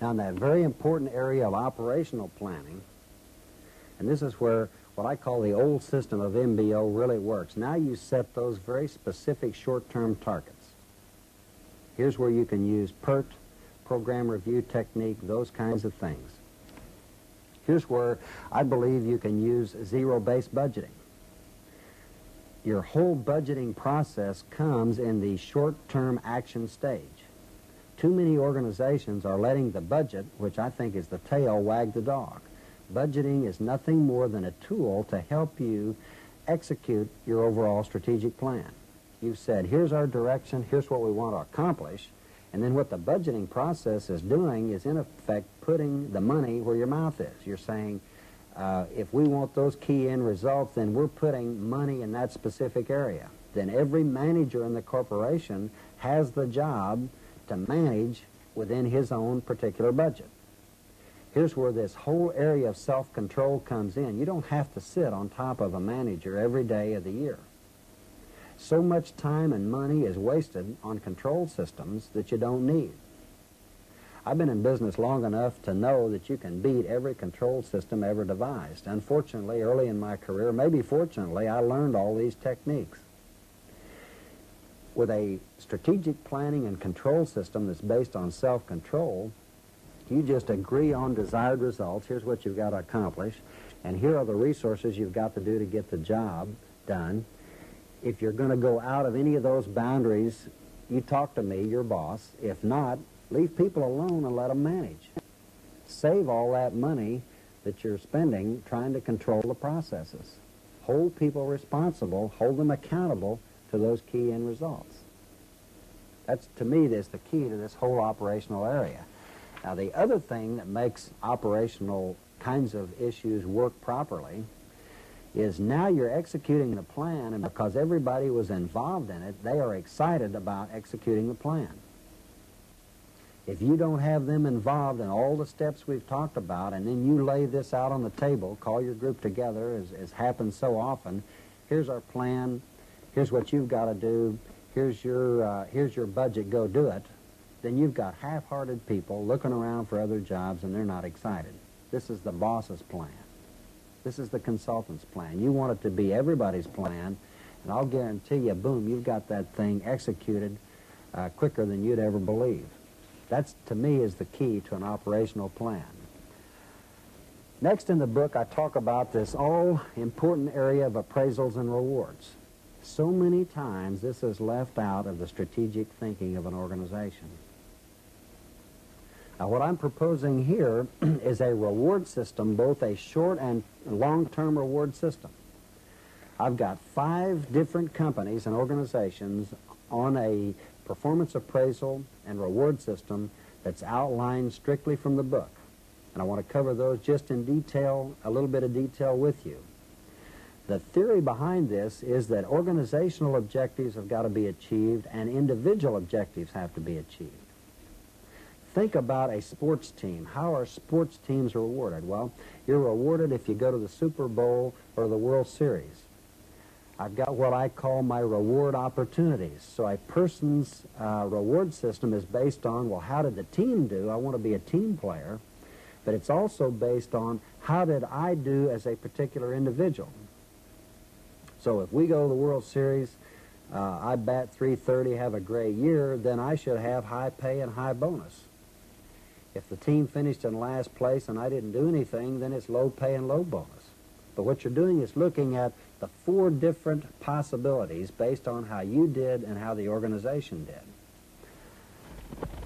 Now, in that very important area of operational planning, and this is where what I call the old system of MBO really works. Now you set those very specific short-term targets. Here's where you can use PERT, program review technique, those kinds of things. Here's where I believe you can use zero-based budgeting. Your whole budgeting process comes in the short-term action stage. Too many organizations are letting the budget, which I think is the tail, wag the dog. Budgeting is nothing more than a tool to help you execute your overall strategic plan. You've said, here's our direction, here's what we want to accomplish, and then what the budgeting process is doing is, in effect, putting the money where your mouth is. You're saying, if we want those key end results, then we're putting money in that specific area. Then every manager in the corporation has the job to manage within his own particular budget. Here's where this whole area of self-control comes in. You don't have to sit on top of a manager every day of the year. So much time and money is wasted on control systems that you don't need. I've been in business long enough to know that you can beat every control system ever devised. Unfortunately, early in my career, maybe fortunately, I learned all these techniques. With a strategic planning and control system that's based on self-control, you just agree on desired results. Here's what you've got to accomplish, and here are the resources you've got to do to get the job done. If you're going to go out of any of those boundaries, you talk to me, your boss. If not, leave people alone and let them manage. Save all that money that you're spending trying to control the processes. Hold people responsible, hold them accountable to those key end results. That's, to me, that's the key to this whole operational area. Now, the other thing that makes operational kinds of issues work properly is now you're executing the plan, and because everybody was involved in it, they are excited about executing the plan. If you don't have them involved in all the steps we've talked about, and then you lay this out on the table, call your group together, as happens so often, here's our plan, here's what you've got to do, here's your budget, go do it, then you've got half-hearted people looking around for other jobs and they're not excited. This is the boss's plan. This is the consultant's plan. You want it to be everybody's plan, and I'll guarantee you, boom, you've got that thing executed quicker than you'd ever believe. That's, to me, is the key to an operational plan. Next in the book, I talk about this all-important area of appraisals and rewards. So many times this is left out of the strategic thinking of an organization. Now, what I'm proposing here is a reward system, both a short and long-term reward system. I've got 5 different companies and organizations on a performance appraisal and reward system that's outlined strictly from the book. And I want to cover those just in detail, a little bit of detail with you. The theory behind this is that organizational objectives have got to be achieved and individual objectives have to be achieved. Think about a sports team. How are sports teams rewarded? Well, you're rewarded if you go to the Super Bowl or the World Series. I've got what I call my reward opportunities. So a person's reward system is based on, well, how did the team do? I want to be a team player. But it's also based on, how did I do as a particular individual? So if we go to the World Series, I bat .330, have a great year, then I should have high pay and high bonus. If the team finished in last place and I didn't do anything, then it's low pay and low bonus. But what you're doing is looking at the 4 different possibilities based on how you did and how the organization did.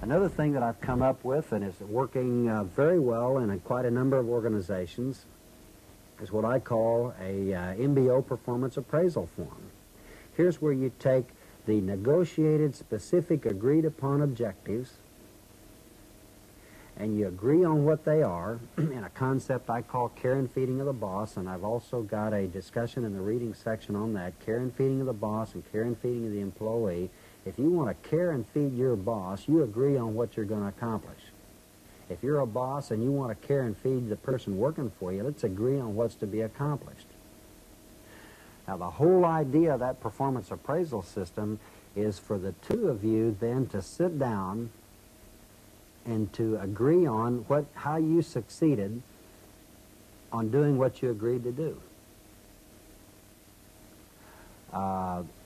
Another thing that I've come up with, and is working very well in quite a number of organizations, is what I call a MBO performance appraisal form. Here's where you take the negotiated, specific, agreed-upon objectives, and you agree on what they are in a concept I call care and feeding of the boss, and I've also got a discussion in the reading section on that, care and feeding of the boss and care and feeding of the employee. If you want to care and feed your boss, you agree on what you're going to accomplish. If you're a boss and you want to care and feed the person working for you, let's agree on what's to be accomplished. Now, the whole idea of that performance appraisal system is for the two of you then to sit down and to agree on how you succeeded on doing what you agreed to do.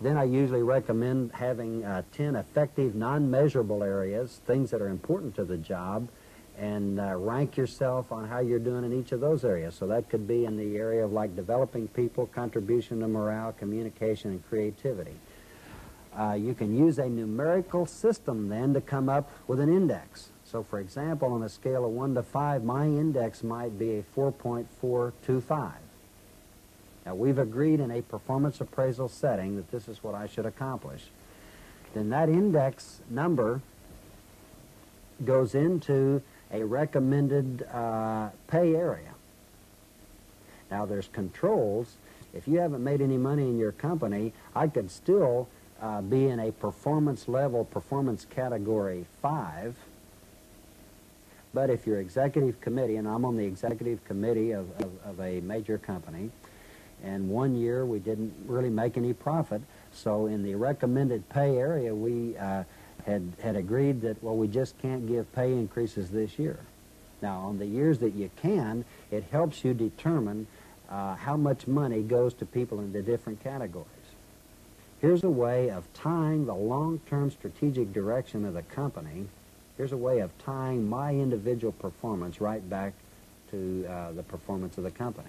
Then I usually recommend having 10 effective, non-measurable areas, things that are important to the job, and rank yourself on how you're doing in each of those areas. So that could be in the area of like developing people, contribution to morale, communication, and creativity. You can use a numerical system then to come up with an index. So for example, on a scale of 1 to 5, my index might be a 4.425. Now we've agreed in a performance appraisal setting that this is what I should accomplish. Then that index number goes into a recommended pay area. Now there's controls. If you haven't made any money in your company, I could still be in a performance level, performance category 5. But if your executive committee, and I'm on the executive committee of a major company, and one year we didn't really make any profit, so in the recommended pay area we had agreed that, well, we just can't give pay increases this year. Now, on the years that you can, it helps you determine how much money goes to people in the different categories. Here's a way of tying the long-term strategic direction of the company. Here's a way of tying my individual performance right back to the performance of the company.